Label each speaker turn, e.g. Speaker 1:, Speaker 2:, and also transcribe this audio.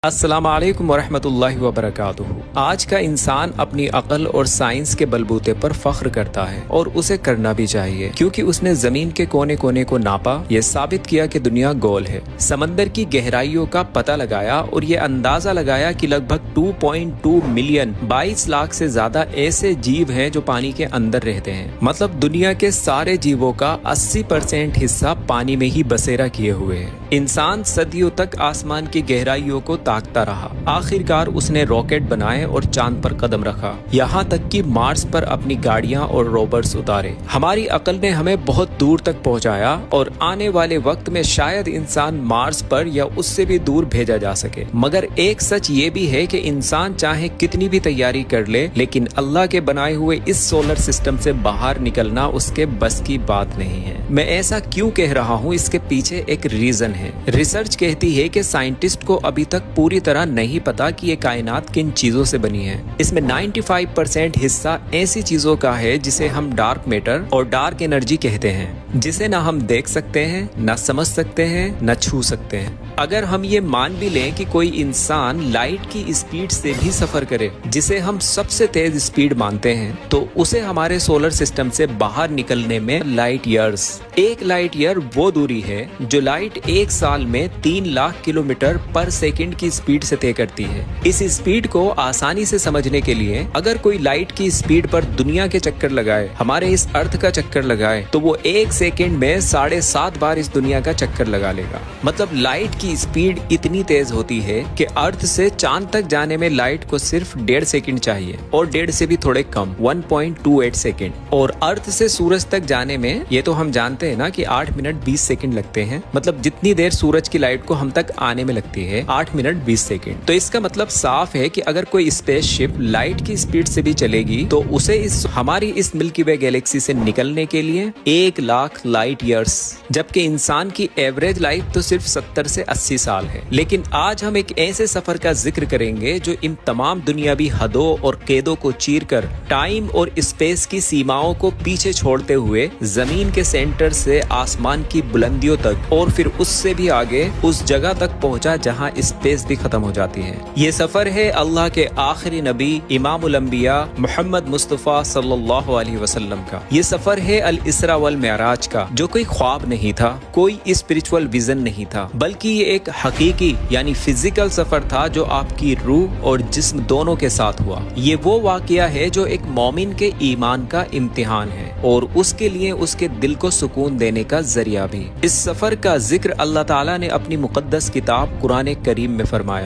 Speaker 1: अस्सलामु अलैकुम वरहमतुल्लाहि वबरकातुहू। आज का इंसान अपनी अकल और साइंस के बलबूते पर फख्र करता है और उसे करना भी चाहिए, क्योंकि उसने जमीन के कोने कोने को नापा, ये साबित किया कि दुनिया गोल है। समंदर की गहराइयों का पता लगाया और ये अंदाजा लगाया कि लगभग 2.2 मिलियन 22 लाख से ज्यादा ऐसे जीव हैं जो पानी के अंदर रहते हैं। मतलब दुनिया के सारे जीवों का 80% हिस्सा पानी में ही बसेरा किए हुए है। इंसान सदियों तक आसमान की गहराइयों को ताकता रहा। आखिरकार उसने रॉकेट बनाए और चांद पर कदम रखा, यहाँ तक कि मार्स पर अपनी गाड़ियां और रोबर्ट्स उतारे। हमारी अकल ने हमें बहुत दूर तक पहुंचाया और आने वाले वक्त में शायद इंसान मार्स पर या उससे भी दूर भेजा जा सके। मगर एक सच ये भी है कि इंसान चाहे कितनी भी तैयारी कर ले, लेकिन अल्लाह के बनाए हुए इस सोलर सिस्टम से बाहर निकलना उसके बस की बात नहीं है। मैं ऐसा क्यों कह रहा हूँ, इसके पीछे एक रीजन है। रिसर्च कहती है कि साइंटिस्ट को अभी तक पूरी तरह नहीं पता कि ये कायनात किन चीजों से बनी है। इसमें 95% हिस्सा ऐसी चीजों का है जिसे हम डार्क मैटर और डार्क एनर्जी कहते हैं, जिसे ना हम देख सकते हैं, ना समझ सकते हैं, ना छू सकते हैं। अगर हम ये मान भी लें कि कोई इंसान लाइट की स्पीड से भी सफर करे, जिसे हम सबसे तेज स्पीड मानते हैं, तो उसे हमारे सोलर सिस्टम से बाहर निकलने में लाइट ईयर्स। एक लाइट ईयर वो दूरी है जो लाइट एक साल में 3 लाख किलोमीटर पर सेकंड की स्पीड से तय करती है। इस स्पीड को आसानी से समझने के लिए अगर कोई लाइट की स्पीड पर दुनिया के चक्कर लगाए, हमारे इस अर्थ का चक्कर लगाए, तो वो एक सेकंड में 7.5 बार इस दुनिया का चक्कर लगा लेगा। मतलब लाइट की स्पीड इतनी तेज होती है कि अर्थ से चांद तक जाने में लाइट को सिर्फ 1.5 सेकंड चाहिए, और 1.5 से भी थोड़े कम 1.28 सेकंड। और अर्थ से सूरज तक जाने में, ये तो हम जानते हैं ना कि 8 मिनट 20 सेकंड लगते हैं। मतलब जितनी देर सूरज की लाइट को हम तक आने में लगती है, 8 मिनट 20 सेकंड। तो इसका मतलब साफ है कि अगर कोई स्पेसशिप लाइट की स्पीड से भी चलेगी, तो उसे हमारी इस मिल्की वे गैलेक्सी से निकलने के लिए 1 लाख लाइट ईयर्स, जबकि इंसान की एवरेज लाइफ तो सिर्फ 70 से 80 साल है। लेकिन आज हम एक ऐसे सफर का जिक्र करेंगे जो इन तमाम दुनियावी हदों और कैदों को चीरकर टाइम और स्पेस की सीमाओं को पीछे छोड़ते हुए जमीन के सेंटर से आसमान की बुलंदियों तक और फिर उससे भी आगे उस जगह तक पहुंचा जहां स्पेस भी खत्म हो जाती है। ये सफर है अल्लाह के आखिरी नबी इमामुल अंबिया मोहम्मद मुस्तफा सल्लल्लाहु अलैहि वसल्लम का। ये सफर है अल इसरा वल मेराज का, जो कोई ख्वाब नहीं था, कोई स्पिरिचुअल विजन नहीं था, बल्कि ये एक हकीकी यानी फिजिकल सफर था जो आपकी रूह और जिस्म दोनों के साथ हुआ। ये वो वाकया है जो एक मोमिन के ईमान का इम्तिहान है और उसके लिए उसके दिल को सुकून देने का जरिया भी। इस सफर का जिक्र अल्लाह ताला ने अपनी मुकद्दस किताब कुरान करीम में फरमाया है।